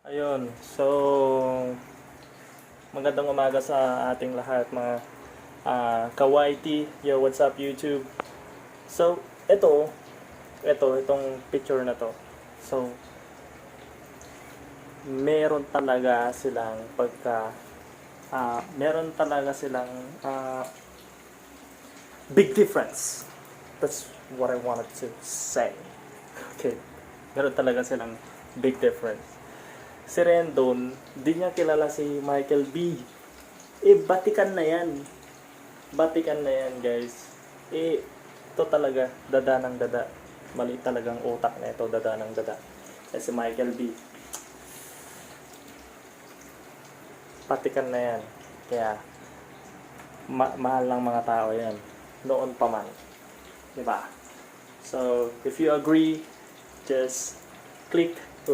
Ayun, so magandang umaga sa ating lahat mga ka-YT. Yo, what's up YouTube? So, itong picture na to. So, meron talaga silang big difference. That's what I wanted to say. Okay. Meron talaga silang big difference. Si Rendon, di niya kilala si Michael B. Batikan na yan. Batikan na yan, guys. Ito talaga, dada ng dada. Mali talagang utak na ito, dada ng dada. Si Michael B. Batikan na yan. Kaya, mahal ng mga tao yan. Noon pa man. Diba? So, if you agree, just click